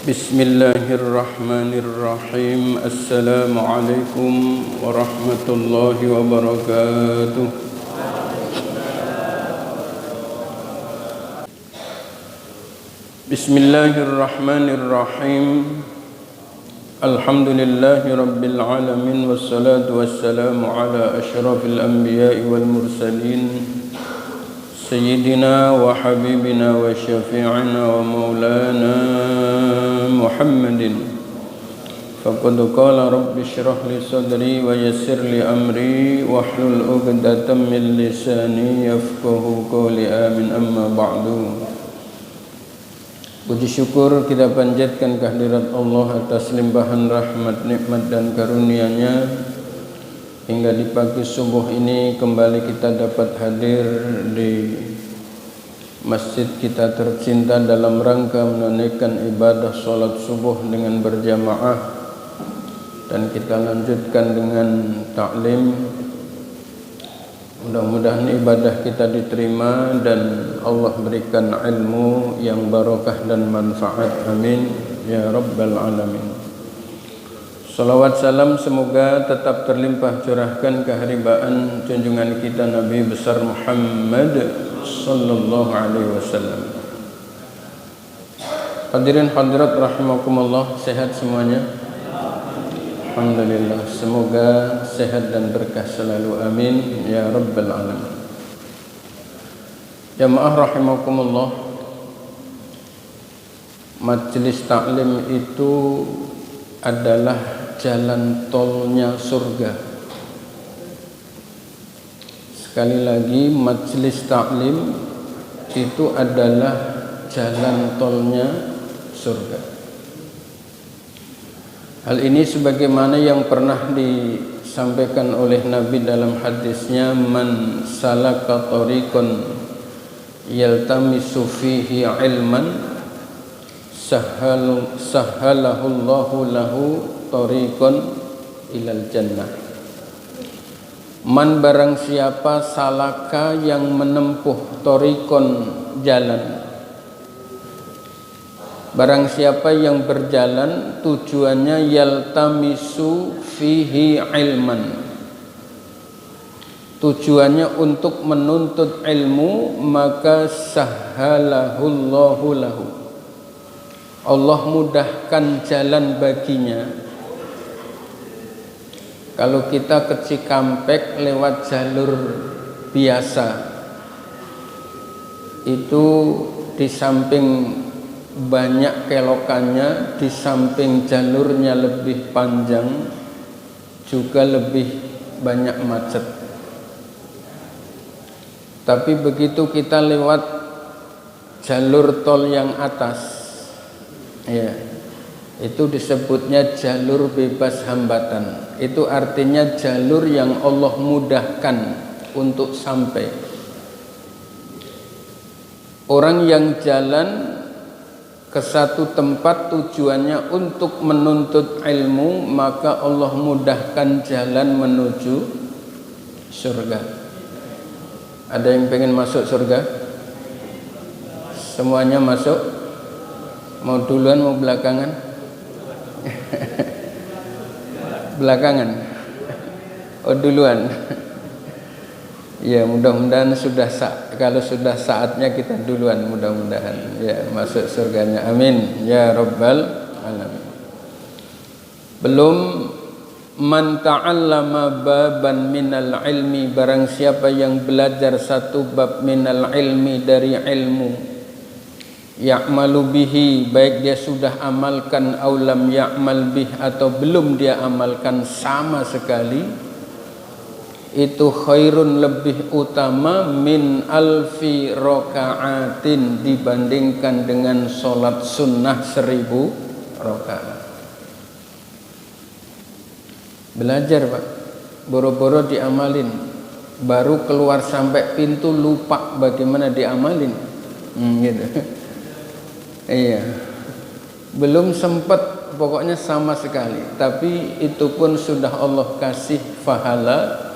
Bismillahirrahmanirrahim. Assalamualaikum warahmatullahi wabarakatuh. Bismillahirrahmanirrahim. Alhamdulillahi rabbil alamin. Wassalatu wassalamu ala ashrafil anbiya'i wal mursalin, Sayyidina wa habibina wa syafi'ina wa maulana Muhammadin. Faqad qala rabbi shrah li sadri wa yassir li amri wahlul 'uqdatam min lisani yafqahu qawli. Amin. Amma ba'du. Puji syukur kita panjatkan kehadirat Allah atas limpahan rahmat, nikmat dan karunia-Nya hingga di pagi subuh ini kembali kita dapat hadir di masjid kita tercinta dalam rangka menunaikan ibadah sholat subuh dengan berjamaah, dan kita lanjutkan dengan taklim. Mudah-mudahan ibadah kita diterima dan Allah berikan ilmu yang barokah dan manfaat. Amin ya rabbal alamin. Salawat salam semoga tetap terlimpah curahkan keharibaan junjungan kita Nabi besar Muhammad sallallahu alaihi wasallam. Hadirin hadirat rahimakumullah, sehat semuanya? Alhamdulillah, semoga sehat dan berkah selalu. Amin ya rabbal alamin. Jamaah rahimakumullah, majelis taklim itu adalah jalan tolnya surga. Sekali lagi, majelis taklim itu adalah jalan tolnya surga. Hal ini sebagaimana yang pernah disampaikan oleh Nabi dalam hadisnya, man salaka tariqan yaltamisu fihi ilman sahhalahu Allahu lahu tariqan ilal jannah. Man barang siapa salaka yang menempuh tariqan jalan, barang siapa yang berjalan tujuannya yaltamisu fihi ilman, tujuannya untuk menuntut ilmu, maka sahhalahu Allahu lahu, Allah mudahkan jalan baginya. Kalau kita ke Cikampek lewat jalur biasa, itu di samping banyak kelokannya, di samping jalurnya lebih panjang, juga lebih banyak macet. Tapi begitu kita lewat jalur tol yang atas, ya, itu disebutnya jalur bebas hambatan. Itu artinya jalur yang Allah mudahkan untuk sampai. Orang yang jalan ke satu tempat tujuannya untuk menuntut ilmu, maka Allah mudahkan jalan menuju surga. Ada yang pengen masuk surga? Semuanya masuk? Mau duluan mau belakangan? Belakangan. Oh duluan. Ya, mudah-mudahan kalau sudah saatnya kita duluan, mudah-mudahan ya masuk surganya. Amin ya rabbal alamin. Belum, man ta'allama baban minal ilmi, barang siapa yang belajar satu bab minal ilmi dari ilmu, ya'malu bihi, baik dia sudah amalkan, aulam ya'mal bih, atau belum dia amalkan sama sekali, itu khairun, lebih utama, min alfi raka'atin, dibandingkan dengan sholat sunnah 1000 rakaat. Belajar Pak, boro-boro diamalin, baru keluar sampai pintu lupa bagaimana diamalin, gitu. Iya, belum sempat, pokoknya sama sekali. Tapi itu pun sudah Allah kasih pahala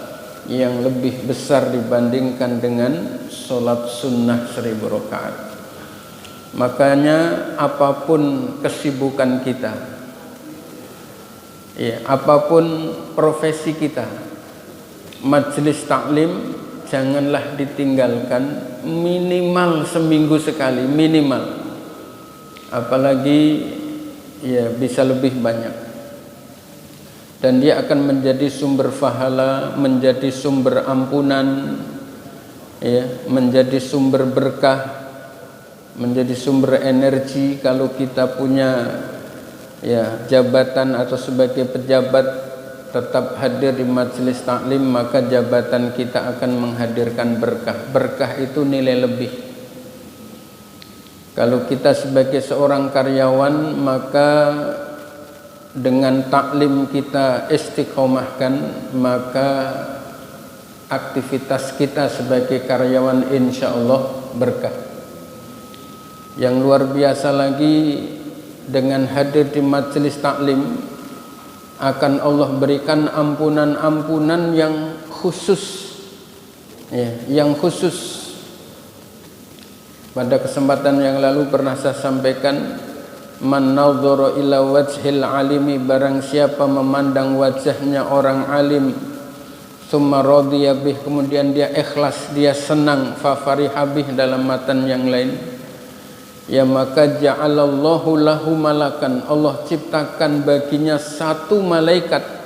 yang lebih besar dibandingkan dengan sholat sunnah 1000 rakaat. Makanya apapun kesibukan kita, ya, apapun profesi kita, majelis taklim janganlah ditinggalkan minimal seminggu sekali, minimal. Apalagi ya bisa lebih banyak. Dan dia akan menjadi sumber pahala, menjadi sumber ampunan, ya, menjadi sumber berkah, menjadi sumber energi. Kalau kita punya ya jabatan atau sebagai pejabat tetap hadir di majelis taklim, maka jabatan kita akan menghadirkan berkah. Berkah itu nilai lebih. Kalau kita sebagai seorang karyawan, maka dengan taklim kita istiqomahkan, maka aktivitas kita sebagai karyawan insya Allah berkah. Yang luar biasa lagi, dengan hadir di majelis taklim akan Allah berikan ampunan-ampunan yang khusus, ya, yang khusus. Pada kesempatan yang lalu pernah saya sampaikan, man nadhara ila wajhil alimi, barang siapa memandang wajahnya orang alim, summa radiya bih, kemudian dia ikhlas, dia senang, fa fariha bih dalam matan yang lain, ya maka ja'alallahu lahu malakan, Allah ciptakan baginya satu malaikat.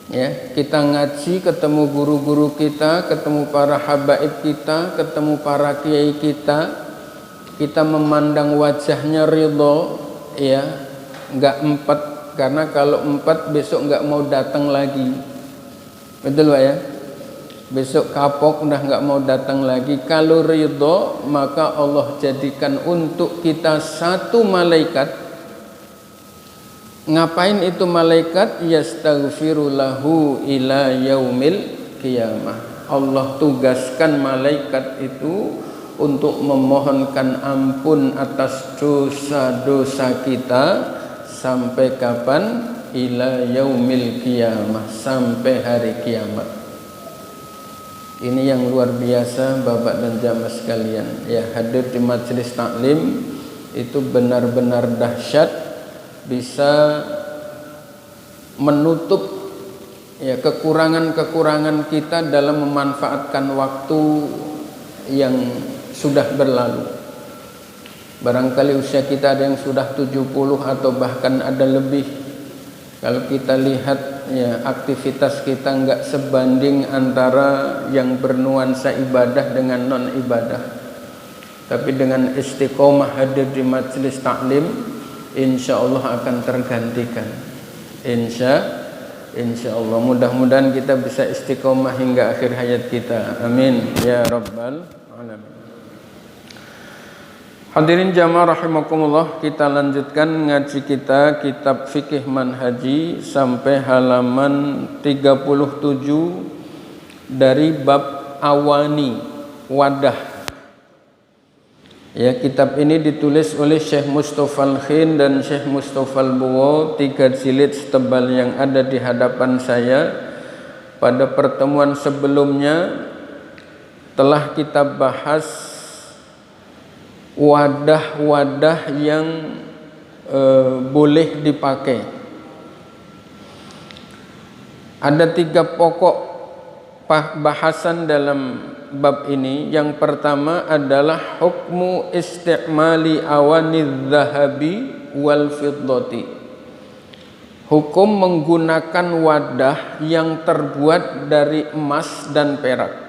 Ya, kita ngaji, ketemu guru-guru kita, ketemu para habaib kita, ketemu para kiai kita memandang wajahnya ridho, ya, enggak empat, karena kalau empat besok enggak mau datang lagi. Betul Pak ya? Besok kapok udah enggak mau datang lagi. Kalau ridho, maka Allah jadikan untuk kita satu malaikat. Ngapain itu malaikat? Yastaghfiru lahu ila yaumil qiyamah. Allah tugaskan malaikat itu untuk memohonkan ampun atas dosa-dosa kita sampai kapan? Ila yaumil qiyamah, sampai hari kiamat. Ini yang luar biasa Bapak dan jamaah sekalian. Ya, hadir di majelis taklim itu benar-benar dahsyat, bisa menutup ya kekurangan-kekurangan kita dalam memanfaatkan waktu yang sudah berlalu. Barangkali usia kita ada yang sudah 70 atau bahkan ada lebih. Kalau kita lihat ya aktivitas kita enggak sebanding antara yang bernuansa ibadah dengan non ibadah. Tapi dengan istiqomah hadir di majelis taklim, insya Allah akan tergantikan. Insya Allah. Mudah-mudahan kita bisa istiqomah hingga akhir hayat kita. Amin ya rabbal alamin. Hadirin jamaah rahimakumullah, kita lanjutkan ngaji kita kitab fikih manhaji sampai halaman 37 dari bab awani, wadah. Ya, kitab ini ditulis oleh Syekh Mustafa Al-Khin dan Syekh Mustafa Al-Buwo, 3 jilid setebal yang ada di hadapan saya. Pada pertemuan sebelumnya telah kita bahas wadah-wadah yang boleh dipakai. Ada 3 pokok bahasan dalam bab ini. Yang pertama adalah hukmu istimali awanidz zahabi wal fiddati. Hukum menggunakan wadah yang terbuat dari emas dan perak.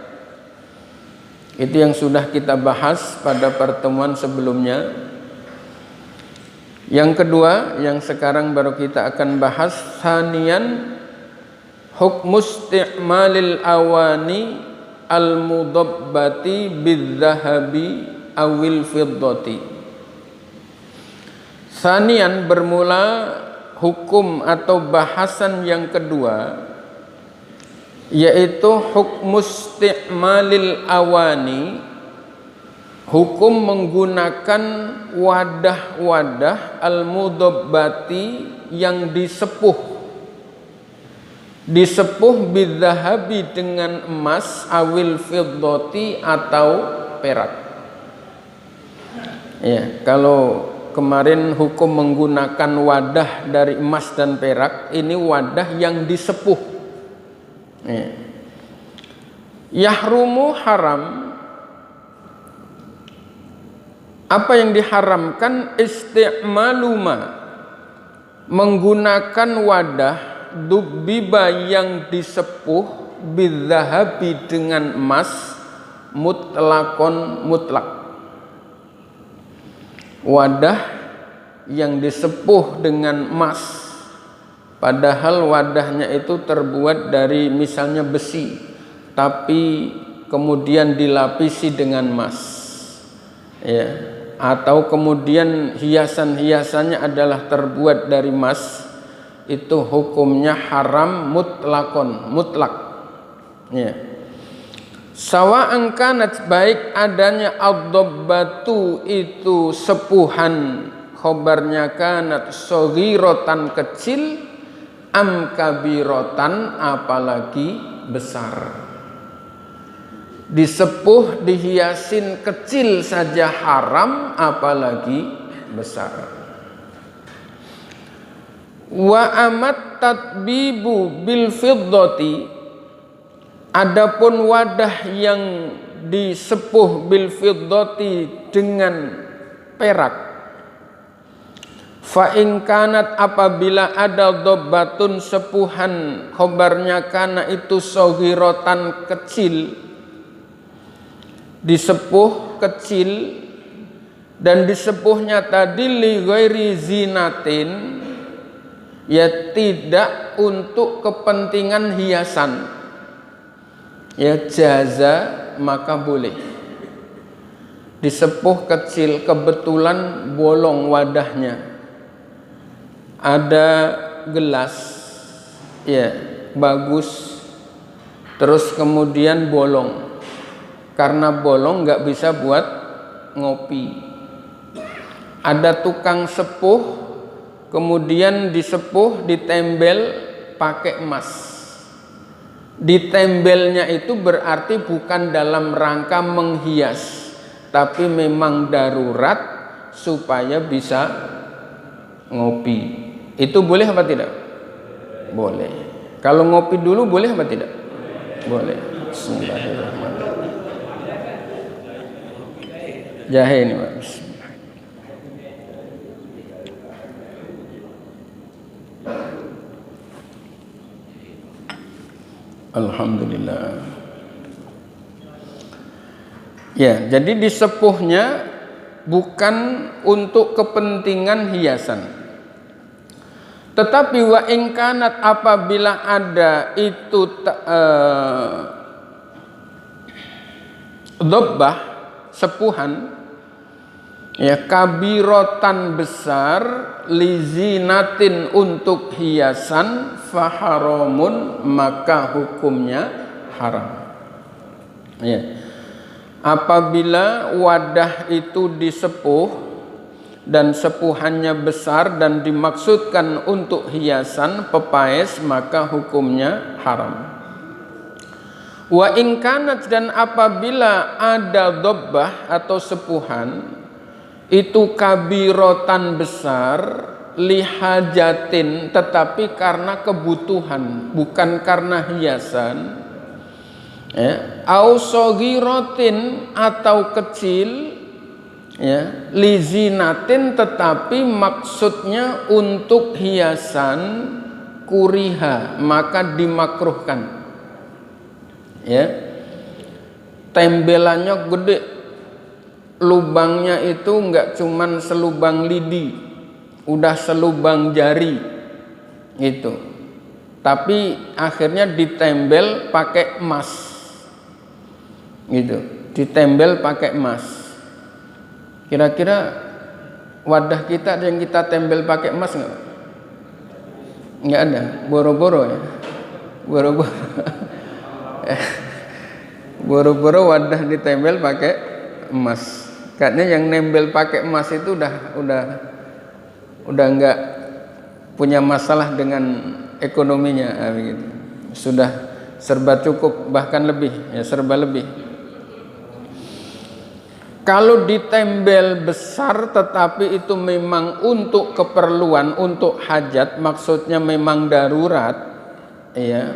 Itu yang sudah kita bahas pada pertemuan sebelumnya. Yang kedua, yang sekarang baru kita akan bahas, sanian hukmu isti'malil awani al-mudabbati bidzahabi awil fiddati. Sanian bermula hukum atau bahasan yang kedua, yaitu hukmu isti'malil awani, hukum menggunakan wadah-wadah al-mudabbati yang disepuh bidzahabi dengan emas, awil fiddati atau perak. Ya, kalau kemarin hukum menggunakan wadah dari emas dan perak, ini wadah yang disepuh. Ya. Yahrumu haram. Apa yang diharamkan? Isti'maluma, menggunakan wadah dubbiba yang disepuh bidzahabi dengan emas mutlakon mutlak. Wadah yang disepuh dengan emas, padahal wadahnya itu terbuat dari misalnya besi, tapi kemudian dilapisi dengan emas, ya, atau kemudian hiasan-hiasannya adalah terbuat dari emas, itu hukumnya haram mutlakon, mutlak, ya. Sawa'an kanat, baik adanya ad-dabbatu itu sepuhan, khobarnya kanat shagiratan kecil, am kabiratan apalagi besar. Disepuh dihiasin kecil saja haram, apalagi besar. Wa amat tatbibu bil fiddati, adapun wadah yang disepuh bil fiddati dengan perak, fa in kanat, apabila ada dobbatun sepuhan, khobarnya kana itu shagiratan kecil, disepuh kecil, dan disepuhnya tadi li ghairi zinatin, ya tidak untuk kepentingan hiasan, ya jaza, maka boleh. Disepuh kecil, kebetulan bolong wadahnya, ada gelas, ya bagus, terus kemudian bolong. Karena bolong nggak bisa buat ngopi. Ada tukang sepuh, kemudian disepuh, ditembel pakai emas. Ditembelnya itu berarti bukan dalam rangka menghias, tapi memang darurat supaya bisa ngopi. Itu boleh apa tidak? Boleh. Kalau ngopi dulu boleh apa tidak? Boleh. Bismillahirrahmanirrahim. Jahe ini, Pak. Alhamdulillah. Ya, jadi disepuhnya bukan untuk kepentingan hiasan. Tetapi wa in kanat, apabila ada itu dhabbah, sepuhan, ya kabirotan besar, lizinatin untuk hiasan, faharamun, maka hukumnya haram. Ya. Apabila wadah itu disepuh dan sepuhannya besar dan dimaksudkan untuk hiasan pepaes, maka hukumnya haram. Wa in kanat, dan apabila ada dhabbah atau sepuhan itu kabirotan besar, lihajatin, tetapi karena kebutuhan, bukan karena hiasan, ya, au shagiratin, atau kecil, ya, lizinatin, tetapi maksudnya untuk hiasan, kuriha, maka dimakruhkan. Ya, tembelannya gede, lubangnya itu enggak cuman selubang lidi, udah selubang jari itu, tapi akhirnya ditembel pakai emas gitu, ditembel pakai emas. Kira-kira wadah kita yang kita tembel pakai emas enggak? Enggak ada, boro-boro ya, boro-boro. Boro-boro wadah ditembel pakai emas. Katanya yang nembel pakai emas itu udah enggak punya masalah dengan ekonominya, begitu. Sudah serba cukup, bahkan lebih, ya serba lebih. Kalau ditembel besar tetapi itu memang untuk keperluan, untuk hajat, maksudnya memang darurat, ya.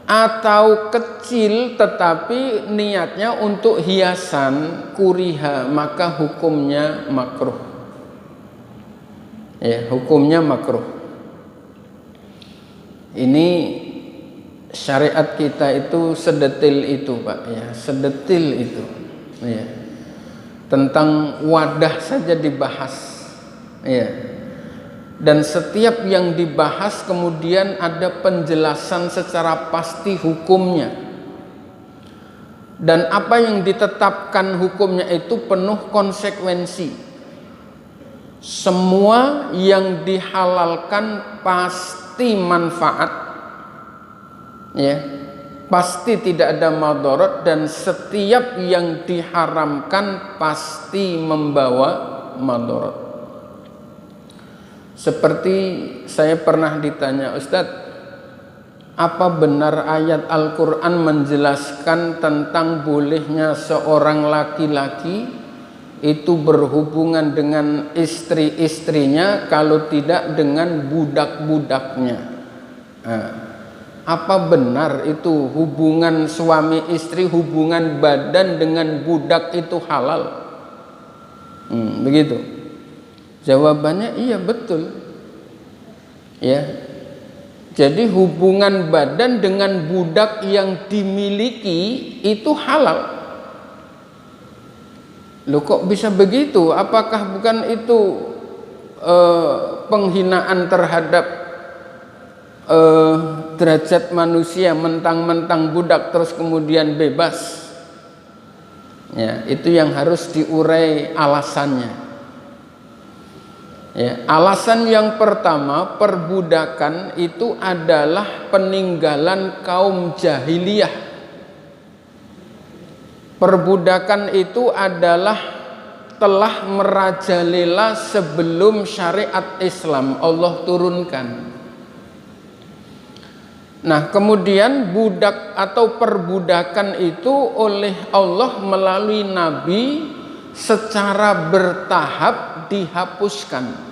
Atau kecil tetapi niatnya untuk hiasan, kuriha, maka hukumnya makruh. Ya, hukumnya makruh. Ini syariat kita itu sedetil itu, Pak, ya, sedetil itu. Ya. Tentang wadah saja dibahas, ya. Dan setiap yang dibahas kemudian ada penjelasan secara pasti hukumnya. Dan apa yang ditetapkan hukumnya itu penuh konsekuensi. Semua yang dihalalkan pasti manfaat, ya. Pasti tidak ada madarat, dan setiap yang diharamkan pasti membawa madarat. Seperti saya pernah ditanya, Ustadz, apa benar ayat Al-Quran menjelaskan tentang bolehnya seorang laki-laki itu berhubungan dengan istri-istrinya kalau tidak dengan budak-budaknya? Apa benar itu hubungan suami istri, hubungan badan dengan budak itu halal? Begitu. Jawabannya iya, betul. Ya. Jadi hubungan badan dengan budak yang dimiliki itu halal. Loh, kok bisa begitu? Apakah bukan itu penghinaan terhadap derajat manusia, mentang-mentang budak terus kemudian bebas? Ya, itu yang harus diurai alasannya. Ya, alasan yang pertama, perbudakan itu adalah peninggalan kaum jahiliyah. Perbudakan itu adalah telah merajalela sebelum syariat Islam Allah turunkan. Nah, kemudian budak atau perbudakan itu oleh Allah melalui Nabi secara bertahap dihapuskan.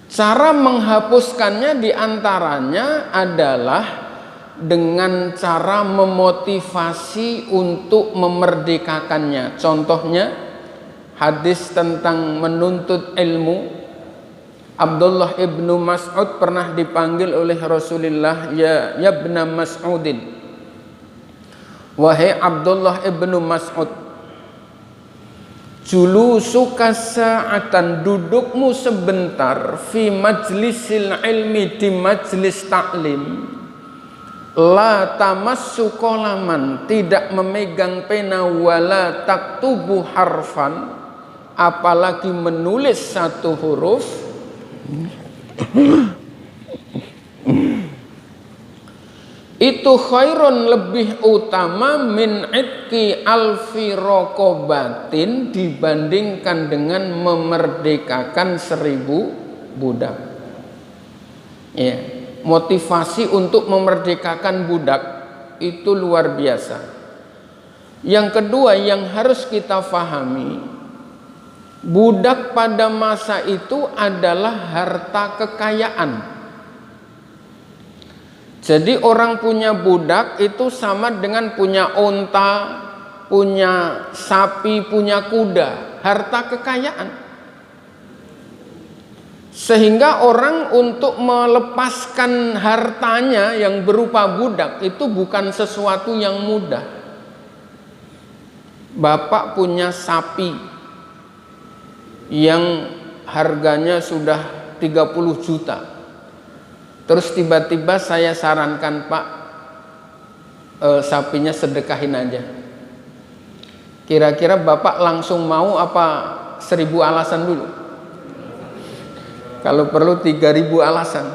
Cara menghapuskannya diantaranya adalah dengan cara memotivasi untuk memerdekakannya. Contohnya hadis tentang menuntut ilmu. Abdullah ibnu Mas'ud pernah dipanggil oleh Rasulullah, ya ibna Mas'udin, wahai Abdullah ibnu Mas'ud, julusuka sa'atan, dudukmu sebentar, fi majlisil ilmi, di majlis taklim, la tamassu qalaman, tidak memegang pena, wala taktubu harfan, apalagi menulis satu huruf, itu khairun, lebih utama, min itqi alfi raqabatin, dibandingkan dengan memerdekakan 1000 budak. Ya, motivasi untuk memerdekakan budak itu luar biasa. Yang kedua yang harus kita fahami, budak pada masa itu adalah harta kekayaan. Jadi orang punya budak itu sama dengan punya onta, punya sapi, punya kuda, harta kekayaan. Sehingga orang untuk melepaskan hartanya yang berupa budak itu bukan sesuatu yang mudah. Bapak punya sapi yang harganya sudah 30 juta. Terus tiba-tiba saya sarankan, Pak, sapinya sedekahin aja. Kira-kira Bapak langsung mau apa 1000 alasan dulu? Kalau perlu 3000 alasan.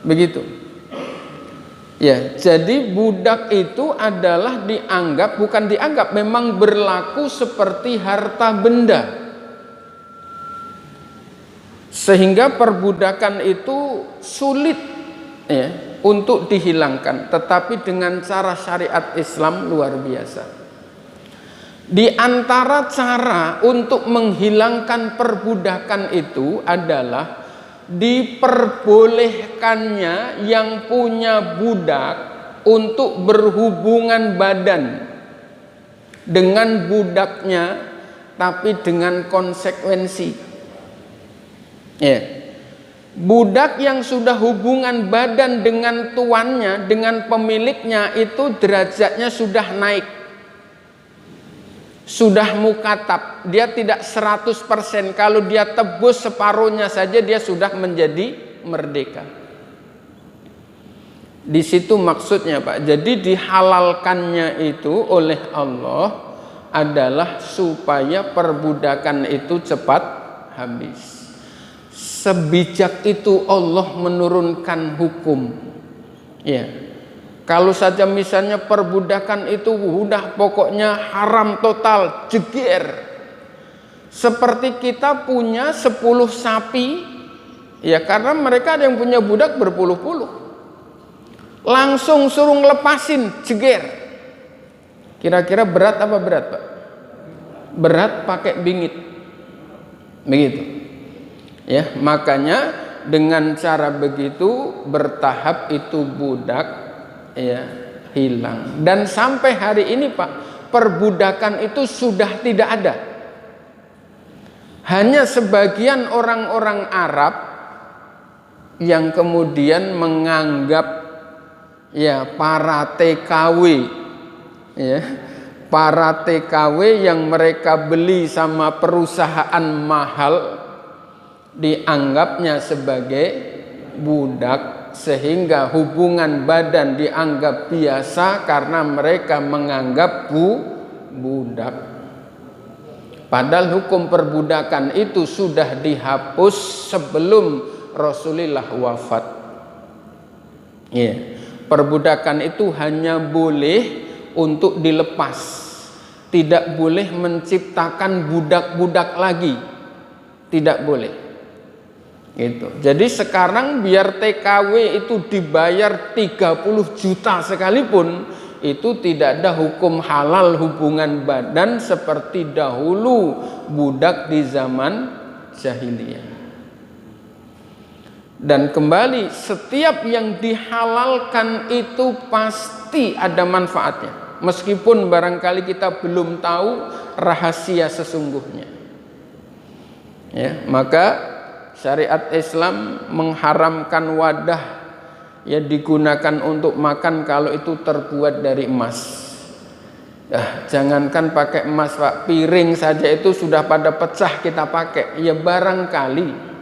Begitu. Ya, jadi budak itu adalah dianggap, bukan dianggap, memang berlaku seperti harta benda. Sehingga perbudakan itu sulit, ya, untuk dihilangkan, tetapi dengan cara syariat Islam luar biasa. Di antara cara untuk menghilangkan perbudakan itu adalah diperbolehkannya yang punya budak untuk berhubungan badan dengan budaknya, tapi dengan konsekuensi. Ya. Budak yang sudah hubungan badan dengan tuannya, dengan pemiliknya, itu derajatnya sudah naik, sudah mukatab. Dia tidak 100%. Kalau dia tebus separuhnya saja, dia sudah menjadi merdeka. Di situ maksudnya, Pak. Jadi dihalalkannya itu oleh Allah adalah supaya perbudakan itu cepat habis. Sebijak itu Allah menurunkan hukum. Ya. Kalau saja misalnya perbudakan itu udah pokoknya haram total, jeger. Seperti kita punya 10 sapi, ya karena mereka ada yang punya budak berpuluh-puluh. Langsung suruh ngelepasin, jeger. Kira-kira berat apa berat, Pak? Berat pakai bingit. Begitu. Ya, makanya dengan cara begitu bertahap itu budak ya hilang. Dan sampai hari ini, Pak, perbudakan itu sudah tidak ada. Hanya sebagian orang-orang Arab yang kemudian menganggap ya para TKW ya, para TKW yang mereka beli sama perusahaan mahal dianggapnya sebagai budak, sehingga hubungan badan dianggap biasa karena mereka menganggap budak. Padahal hukum perbudakan itu sudah dihapus sebelum Rasulullah wafat. Ya, perbudakan itu hanya boleh untuk dilepas, tidak boleh menciptakan budak-budak lagi, tidak boleh. Gitu. Jadi sekarang biar TKW itu dibayar 30 juta sekalipun, itu tidak ada hukum halal hubungan badan seperti dahulu budak di zaman jahiliyah. Dan kembali, setiap yang dihalalkan itu pasti ada manfaatnya, meskipun barangkali kita belum tahu rahasia sesungguhnya. Ya, maka syariat Islam mengharamkan wadah ya digunakan untuk makan kalau itu terbuat dari emas. Jangankan pakai emas, Pak, piring saja itu sudah pada pecah kita pakai. Ya barangkali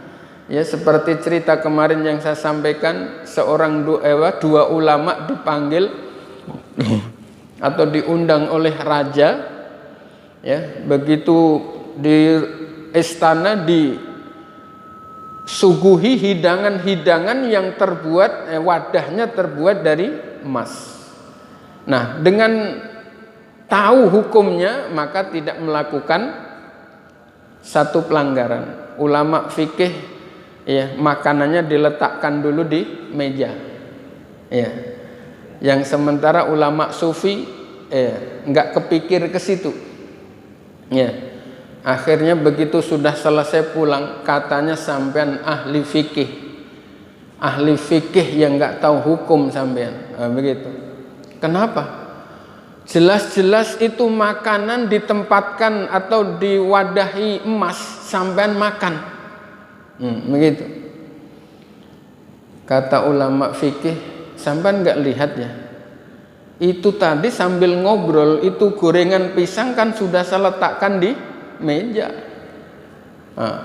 ya seperti cerita kemarin yang saya sampaikan, seorang dua ulama dipanggil atau diundang oleh raja. Ya, begitu di istana disuguhi hidangan-hidangan yang terbuat wadahnya terbuat dari emas. Nah, dengan tahu hukumnya maka tidak melakukan satu pelanggaran. Ulama fikih ya makanannya diletakkan dulu di meja. Ya. Yang sementara ulama sufi enggak kepikir ke situ. Ya. Akhirnya begitu sudah selesai pulang, katanya sampean ahli fikih. Ahli fikih yang enggak tahu hukum sampean. Begitu. Kenapa? Jelas-jelas itu makanan ditempatkan atau diwadahi emas, sampean makan. Begitu. Kata ulama fikih, sampean enggak lihat ya? Itu tadi sambil ngobrol, itu gorengan pisang kan sudah saya letakkan di meja. Nah,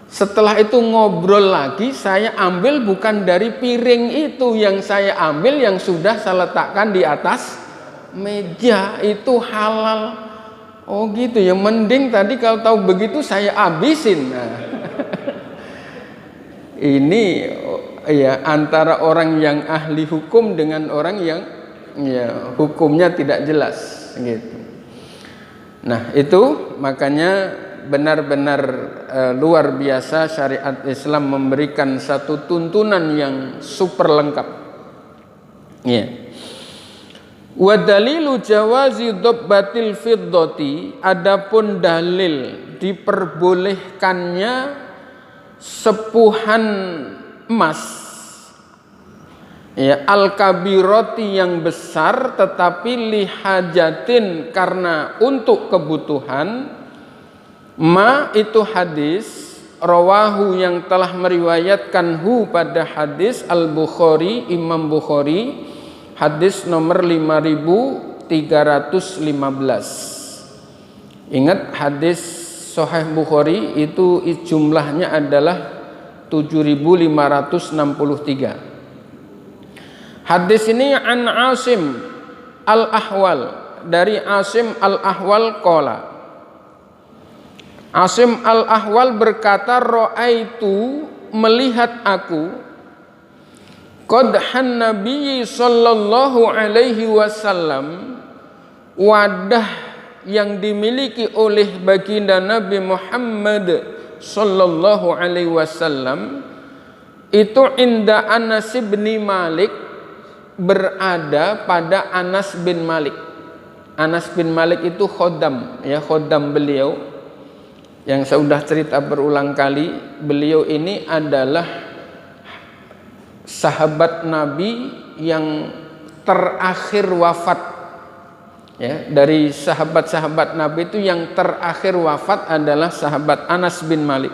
setelah itu ngobrol lagi, saya ambil bukan dari piring itu, yang saya ambil yang sudah saya letakkan di atas meja, itu halal. Oh gitu ya, mending tadi kalau tahu begitu saya habisin. Nah, ini ya antara orang yang ahli hukum dengan orang yang ya hukumnya tidak jelas gitu. Nah itu makanya benar-benar luar biasa syariat Islam memberikan satu tuntunan yang super lengkap. Ya. Wa dalilu jawazi dhabbatil fiddati, adapun dalil diperbolehkannya sepuhan emas, ya, al-kabirati yang besar, tetapi lihajatin karena untuk kebutuhan, ma itu hadis, rawahu yang telah meriwayatkan hu pada hadis al-Bukhari, Imam Bukhari, hadis nomor 5315. Ingat hadis Sahih Bukhari itu jumlahnya adalah 7563. Hadis ini an Asim al-Ahwal, dari Asim al-Ahwal qala, Asim al-Ahwal berkata, ra'aitu, melihat aku, qadhan Nabi sallallahu alaihi wasallam, wadah yang dimiliki oleh baginda Nabi Muhammad sallallahu alaihi wasallam itu inda Anas bin Malik, berada pada Anas bin Malik. Anas bin Malik itu khodam, ya, khodam beliau yang saya sudah cerita berulang kali. Beliau ini adalah sahabat Nabi yang terakhir wafat, ya. Dari sahabat-sahabat Nabi itu yang terakhir wafat adalah sahabat Anas bin Malik.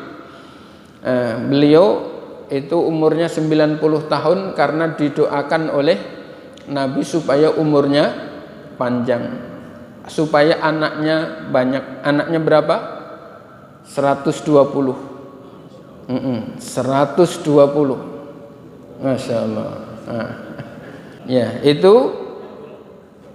Beliau itu umurnya 90 tahun karena didoakan oleh Nabi supaya umurnya panjang, supaya anaknya banyak. Anaknya berapa? 120. 120. Masya Allah. Ya, itu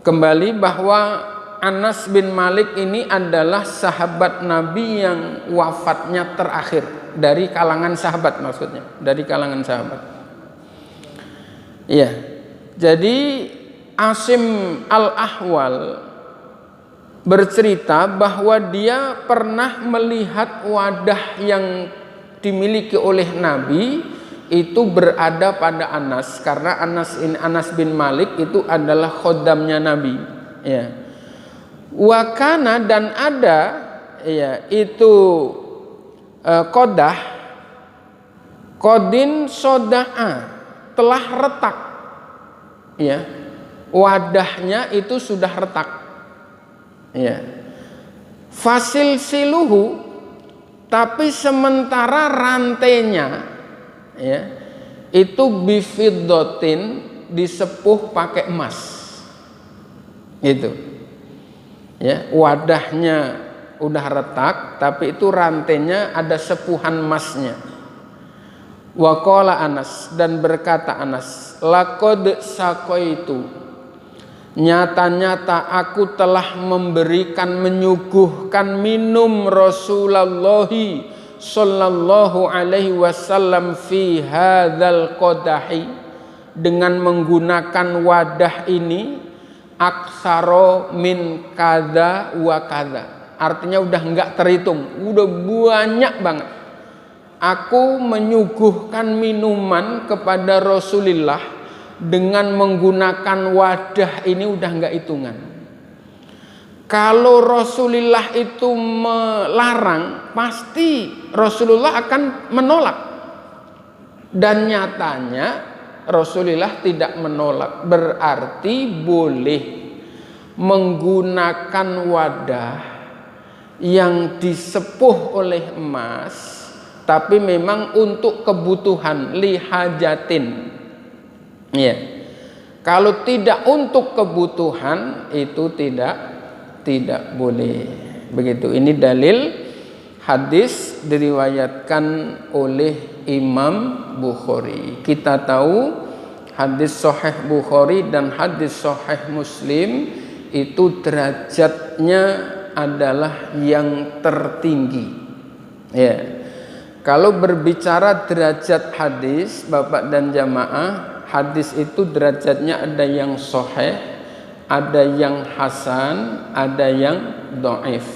kembali bahwa Anas bin Malik ini adalah sahabat Nabi yang wafatnya terakhir dari kalangan sahabat, maksudnya dari kalangan sahabat. Iya. Jadi Asim al-Ahwal bercerita bahwa dia pernah melihat wadah yang dimiliki oleh Nabi itu berada pada Anas, karena Anas bin Malik itu adalah khodamnya Nabi, ya. Wakana, dan ada, ya, itu kodah kodin soda'a, telah retak, ya, wadahnya itu sudah retak, ya. Fasil siluhu, tapi sementara rantainya, ya, itu bifiddotin, disepuh pakai emas, gitu, ya. Wadahnya udah retak, tapi itu rantainya ada sepuhan emasnya. Waqala Anas, dan berkata Anas, laqad saqaitu, nyata-nyata aku telah memberikan, menyuguhkan minum Rasulullah sallallahu alaihi wasallam fi hadzal qadahi, dengan menggunakan wadah ini, aksaro min kada wa kada, artinya udah enggak terhitung, udah banyak banget. Aku menyuguhkan minuman kepada Rasulullah dengan menggunakan wadah ini, udah enggak hitungan. Kalau Rasulullah itu melarang, pasti Rasulullah akan menolak. Dan nyatanya Rasulullah tidak menolak, berarti boleh menggunakan wadah yang disepuh oleh emas, tapi memang untuk kebutuhan lihajatin, ya. Kalau tidak untuk kebutuhan itu tidak boleh. Begitu. Ini dalil hadis diriwayatkan oleh Imam Bukhari. Kita tahu hadis Sahih Bukhari dan hadis Sahih Muslim itu derajatnya adalah yang tertinggi, ya. Kalau berbicara derajat hadis, Bapak dan jamaah, hadis itu derajatnya ada yang sahih, ada yang hasan, ada yang dhaif.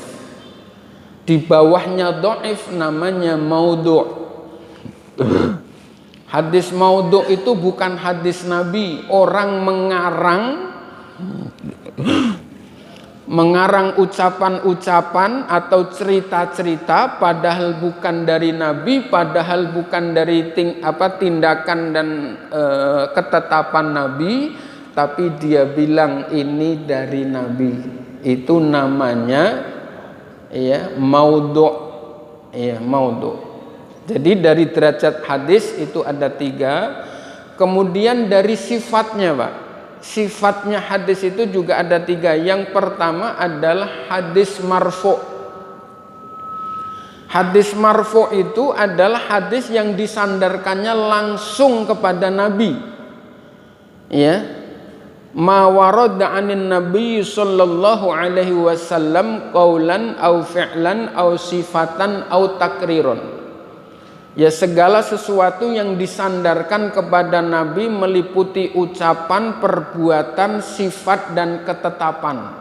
Di bawahnya dhaif namanya maudhu'. Hadis maudhu' itu bukan hadis Nabi, orang mengarang mengarang ucapan-ucapan atau cerita-cerita padahal bukan dari Nabi, padahal bukan dari tindakan dan ketetapan Nabi, tapi dia bilang ini dari Nabi. Itu namanya maudhu'. Maudhu'. Jadi dari derajat hadis itu ada 3. Kemudian dari sifatnya, Pak. Sifatnya hadis itu juga ada 3. Yang pertama adalah hadis marfu'. Hadis marfu' itu adalah hadis yang disandarkannya langsung kepada Nabi. Ma warada 'anin Nabi sallallahu alaihi wasallam qaulan au fi'lan au sifatan au takriron. Segala sesuatu yang disandarkan kepada Nabi meliputi ucapan, perbuatan, sifat dan ketetapan.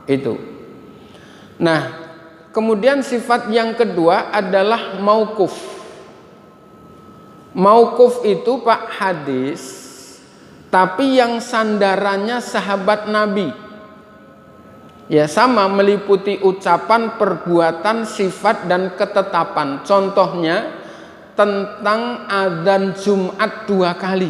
Itu. Nah, kemudian sifat yang kedua adalah mauquf. Mauquf itu Pak hadis, tapi yang sandarannya sahabat Nabi. Sama meliputi ucapan, perbuatan, sifat dan ketetapan. Contohnya tentang adzan Jumat 2 kali.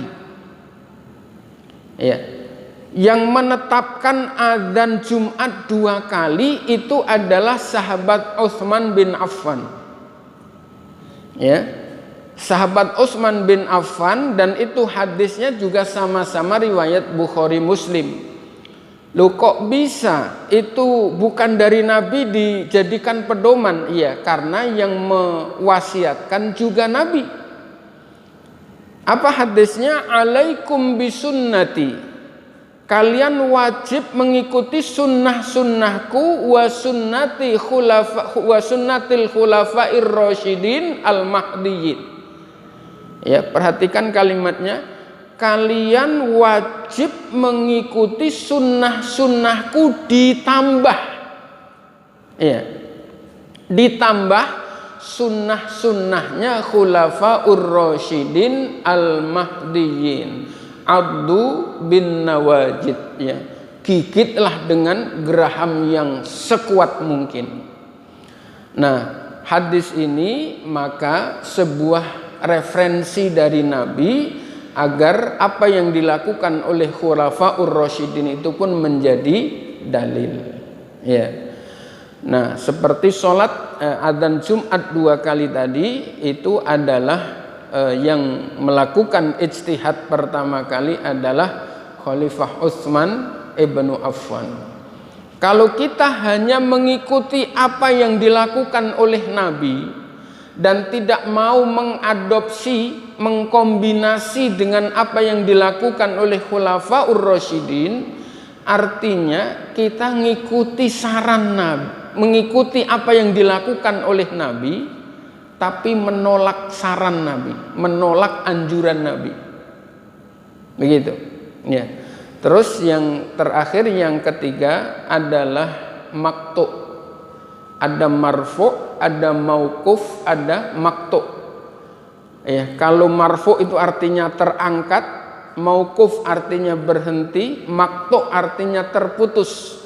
Yang menetapkan adzan Jumat 2 kali itu adalah sahabat Utsman bin Affan. Sahabat Utsman bin Affan, dan itu hadisnya juga sama-sama riwayat Bukhari Muslim. Loh kok bisa itu bukan dari Nabi dijadikan pedoman? Karena yang mewasiatkan juga Nabi. Apa hadisnya? Alaikum bisunnati, kalian wajib mengikuti sunnah-sunnahku wa sunnatil khulafair rasyidin al-mahdiyyin. Perhatikan kalimatnya. Kalian wajib mengikuti sunnah-sunnahku ditambah ditambah sunnah-sunnahnya khulafaur rasyidin al-mahdiyyin. Addu bin nawajid, gigitlah dengan geraham yang sekuat mungkin. Nah, hadis ini maka sebuah referensi dari Nabi agar apa yang dilakukan oleh khulafaur rasyidin itu pun menjadi dalil. Nah, seperti sholat adzan Jumat 2 kali tadi itu adalah yang melakukan ijtihad pertama kali adalah Khalifah Utsman ibnu Affan. Kalau kita hanya mengikuti apa yang dilakukan oleh Nabi dan tidak mau mengadopsi, mengkombinasi dengan apa yang dilakukan oleh khulafaur rasyidin, artinya kita mengikuti saran Nabi, mengikuti apa yang dilakukan oleh Nabi, tapi menolak saran Nabi, menolak anjuran Nabi. Begitu. Terus yang terakhir, yang ketiga adalah maqtu'. Ada marfu', ada mauquf, ada maqtu'. Kalau marfu' itu artinya terangkat, mauquf artinya berhenti, maqtu' artinya terputus.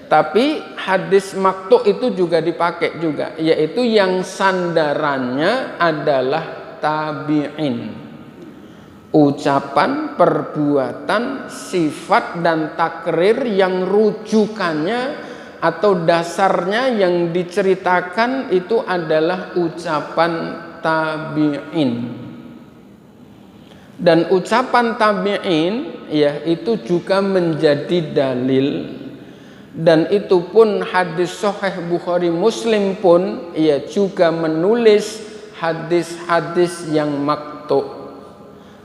Tapi hadis maqtu' itu juga dipakai juga, yaitu yang sandarannya adalah tabi'in. Ucapan, perbuatan, sifat dan takrir yang rujukannya atau dasarnya yang diceritakan itu adalah ucapan tabi'in. Dan ucapan tabi'in itu juga menjadi dalil, dan itu pun hadis sahih Bukhari Muslim pun juga menulis hadis-hadis yang maqtu'.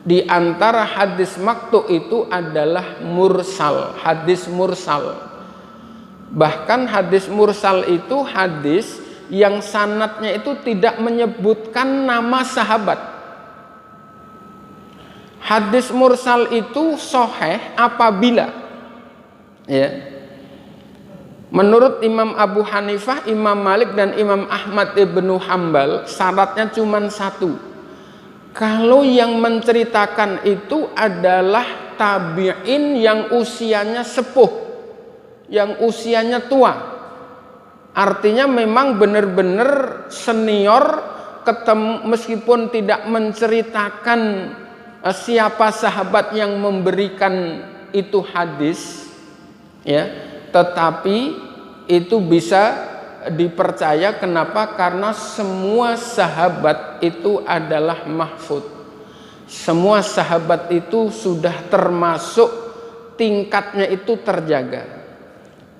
Di antara hadis maqtu' itu adalah mursal, hadis mursal. Bahkan hadis mursal itu hadis yang sanadnya itu tidak menyebutkan nama sahabat. Hadis mursal itu sahih apabila menurut Imam Abu Hanifah, Imam Malik dan Imam Ahmad ibnu Hambal syaratnya cuma satu. Kalau yang menceritakan itu adalah tabi'in yang usianya sepuh, yang usianya tua. Artinya memang benar-benar senior, meskipun tidak menceritakan siapa sahabat yang memberikan itu hadis, ya, tetapi itu bisa dipercaya. Kenapa? Karena semua sahabat itu adalah mahfud. Semua sahabat itu sudah termasuk tingkatnya itu terjaga,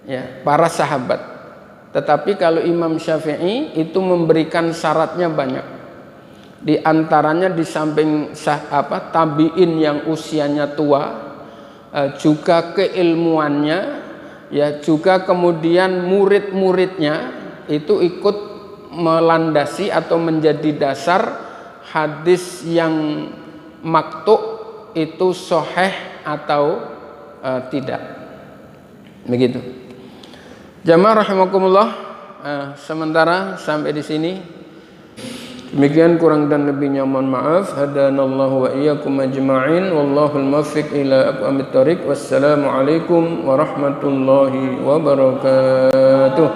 ya, para sahabat. Tetapi kalau Imam Syafi'i itu memberikan syaratnya banyak. Di antaranya di samping tabi'in yang usianya tua, juga keilmuannya, ya, juga kemudian murid-muridnya itu ikut melandasi atau menjadi dasar hadis yang maktu' itu sahih atau tidak. Begitu. Jamaah rahimakumullah, sementara sampai di sini. Demikian, kurang dan lebihnya mohon maaf. Hadanallahu wa iyyakum ajma'in. Wallahul muwaffiq ila aqwamit thoriq. Wassalamu alaikum warahmatullahi wabarakatuh.